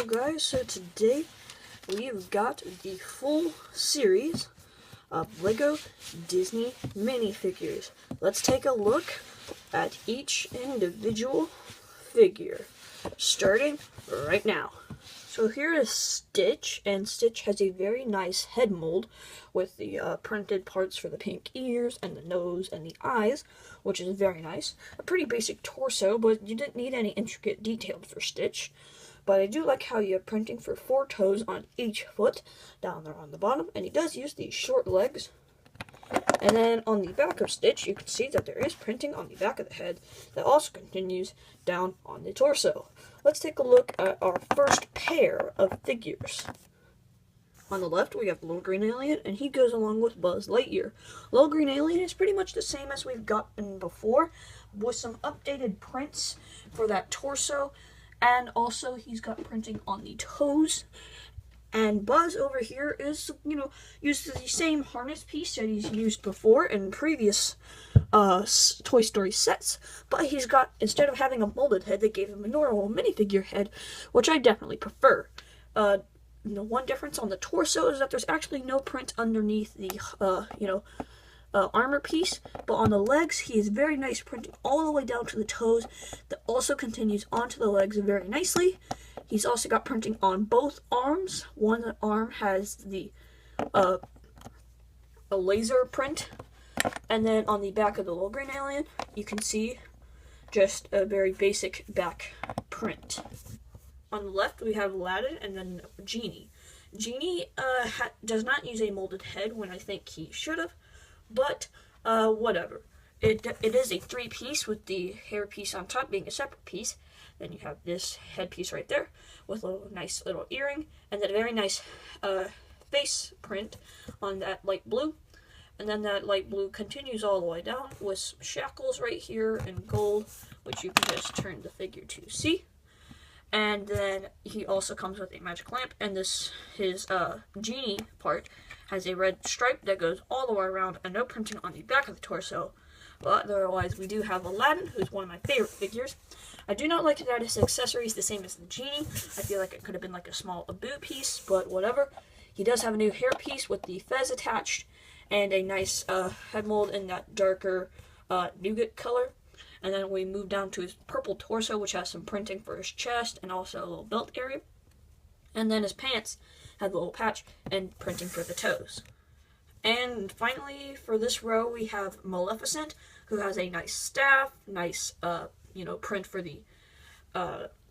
guys, so today we've got the full series of Lego Disney minifigures. Let's take a look at each individual figure, starting right now. So here is Stitch, and Stitch has a very nice head mold with the printed parts for the pink ears and the nose and the eyes, which is very nice. A pretty basic torso, but you didn't need any intricate details for Stitch. But I do like how you have printing for 4 toes on each foot, down there on the bottom, and he does use these short legs. And then on the back of Stitch, you can see that there is printing on the back of the head that also continues down on the torso. Let's take a look at our first pair of figures. On the left, we have Little Green Alien, and he goes along with Buzz Lightyear. Little Green Alien is pretty much the same as we've gotten before, with some updated prints for that torso, and also he's got printing on the toes. And Buzz over here is, used the same harness piece that he's used before in previous Toy Story sets. But he's got, instead of having a molded head, they gave him a normal minifigure head, which I definitely prefer. The one difference on the torso is that there's actually no print underneath the, armor piece. But on the legs, he is very nice printing all the way down to the toes. That also continues onto the legs very nicely. He's also got printing on both arms. One arm has the a laser print, and then on the back of the Little Green Alien, you can see just a very basic back print. On the left, we have Aladdin and then Genie. Genie does not use a molded head when I think he should have, but whatever. It is a 3-piece with the hair piece on top being a separate piece. Then you have this headpiece right there with a nice little earring, and then a very nice face print on that light blue. And then that light blue continues all the way down with some shackles right here in gold, which you can just turn the figure to see. And then he also comes with a magic lamp, and his Genie part has a red stripe that goes all the way around, and no printing on the back of the torso. But otherwise, we do have Aladdin, who's one of my favorite figures. I do not like that his accessory is the same as the Genie. I feel like it could have been like a small Abu piece, but whatever. He does have a new hair piece with the fez attached, and a nice head mold in that darker nougat color. And then we move down to his purple torso, which has some printing for his chest and also a little belt area. And then his pants have a little patch and printing for the toes. And finally, for this row, we have Maleficent, who has a nice staff, nice, print for the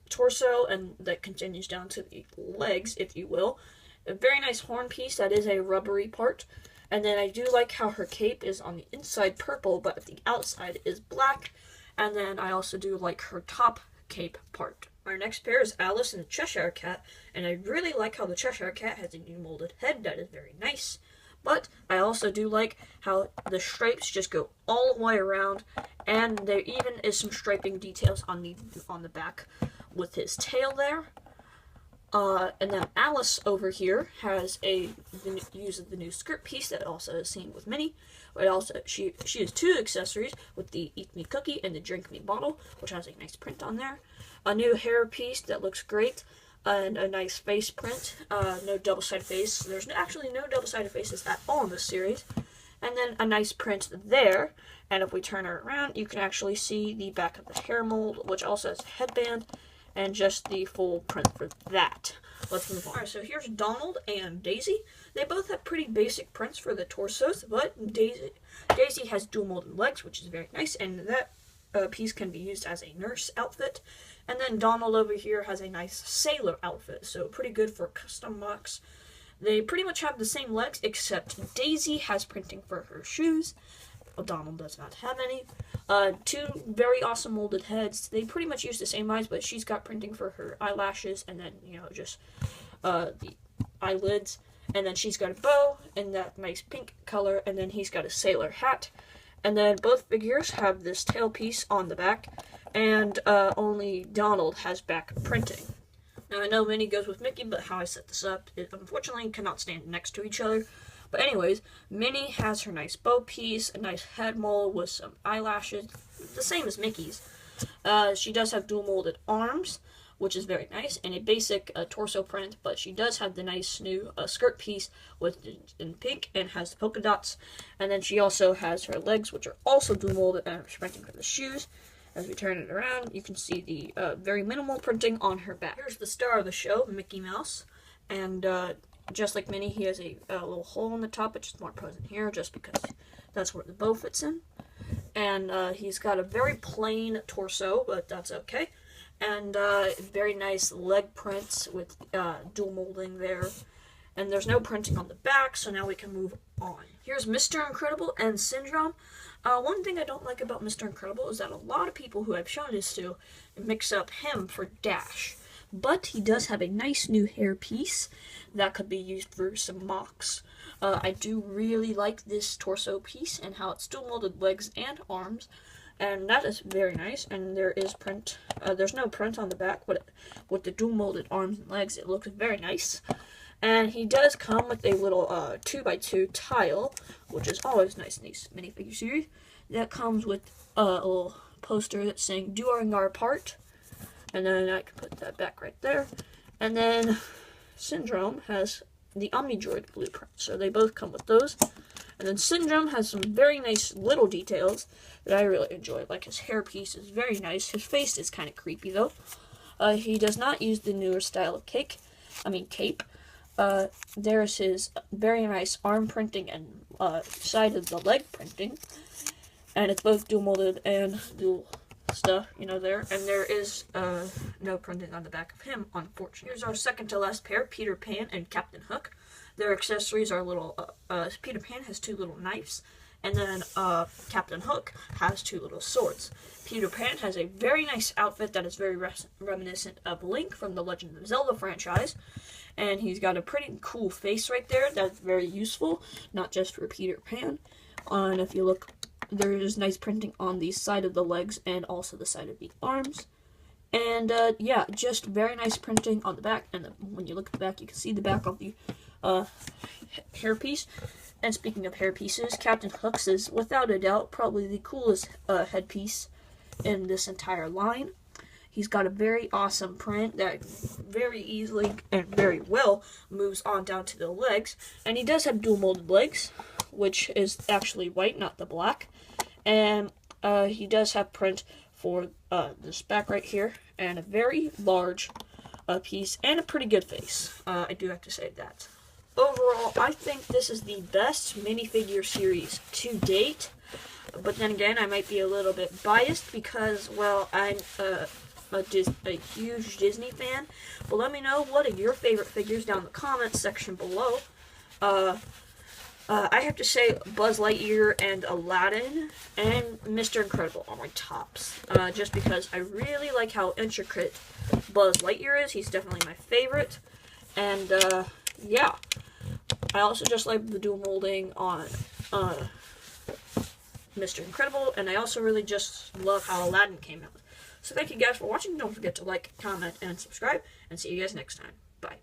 torso, and that continues down to the legs, if you will. A very nice horn piece that is a rubbery part. And then I do like how her cape is on the inside purple, but the outside is black. And then I also do like her top cape part. Our next pair is Alice and the Cheshire Cat, and I really like how the Cheshire Cat has a new molded head that is very nice. But I also do like how the stripes just go all the way around, and there even is some striping details on the back with his tail there. And then Alice over here uses the new skirt piece that also is seen with Minnie. But also she has 2 accessories with the Eat Me cookie and the Drink Me bottle, which has a nice print on there. A new hair piece that looks great, and a nice face print. No double-sided face. There's actually no double-sided faces at all in this series. And then a nice print there. And if we turn her around, you can actually see the back of the hair mold, which also has a headband, and just the full print for that. Let's move on. Alright, so here's Donald and Daisy. They both have pretty basic prints for the torsos, but Daisy has dual molded legs, which is very nice, and that piece can be used as a nurse outfit. And then Donald over here has a nice sailor outfit, so pretty good for custom box. They pretty much have the same legs, except Daisy has printing for her shoes. Donald does not have any. 2 very awesome molded heads. They pretty much use the same eyes, but she's got printing for her eyelashes, and then, just the eyelids. And then she's got a bow in that nice pink color, and then he's got a sailor hat. And then both figures have this tail piece on the back, and only Donald has back printing. Now, I know Minnie goes with Mickey, but how I set this up, it unfortunately cannot stand next to each other. But anyways, Minnie has her nice bow piece, a nice head mold with some eyelashes, the same as Mickey's. She does have dual molded arms, which is very nice, and a basic torso print, but she does have the nice new skirt piece in pink and has the polka dots. And then she also has her legs, which are also dual molded, and I'm printing for the shoes. As we turn it around, you can see the very minimal printing on her back. Here's the star of the show, Mickey Mouse, and just like Minnie, he has a little hole in the top, which is more present here, just because that's where the bow fits in. And he's got a very plain torso, but that's okay. And very nice leg prints with dual molding there. And there's no printing on the back, so now we can move on. Here's Mr. Incredible and Syndrome. One thing I don't like about Mr. Incredible is that a lot of people who I've shown this to mix up him for Dash. But he does have a nice new hair piece that could be used for some mocks. I do really like this torso piece and how it's dual molded legs and arms. And that is very nice. And there is print. There's no print on the back, but with the dual molded arms and legs, it looks very nice. And he does come with a little 2x2 tile, which is always nice in these minifigure series. That comes with a little poster that's saying, "Doing our part." And then I can put that back right there. And then Syndrome has the Omnidroid blueprint. So they both come with those. And then Syndrome has some very nice little details that I really enjoy. Like his hair piece is very nice. His face is kind of creepy though. He does not use the newer style of cape. There's his very nice arm printing and side of the leg printing. And it's both dual molded and dual stuff, there. And there is no printing on the back of him, unfortunately. Here's our second to last pair, Peter Pan and Captain Hook. Their accessories are little, Peter Pan has two little knives, and then Captain Hook has two little swords. Peter Pan has a very nice outfit that is very reminiscent of Link from the Legend of Zelda franchise. And he's got a pretty cool face right there that's very useful, not just for Peter Pan. And if you look, there is nice printing on the side of the legs and also the side of the arms. And yeah, just very nice printing on the back. And when you look at the back, you can see the back of the hairpiece. And speaking of hairpieces, Captain Hook's is without a doubt probably the coolest headpiece in this entire line. He's got a very awesome print that very easily and very well moves on down to the legs. And he does have dual molded legs, which is actually white, not the black. And he does have print for this back right here, and a very large piece, and a pretty good face. I do have to say that. Overall, I think this is the best minifigure series to date. But then again, I might be a little bit biased because, well, I'm a huge Disney fan. But let me know, what are your favorite figures down in the comments section below. I have to say Buzz Lightyear and Aladdin and Mr. Incredible are my tops. Just because I really like how intricate Buzz Lightyear is. He's definitely my favorite. And, yeah. I also just like the dual molding on Mr. Incredible. And I also really just love how Aladdin came out. So thank you guys for watching. Don't forget to like, comment, and subscribe. And see you guys next time. Bye.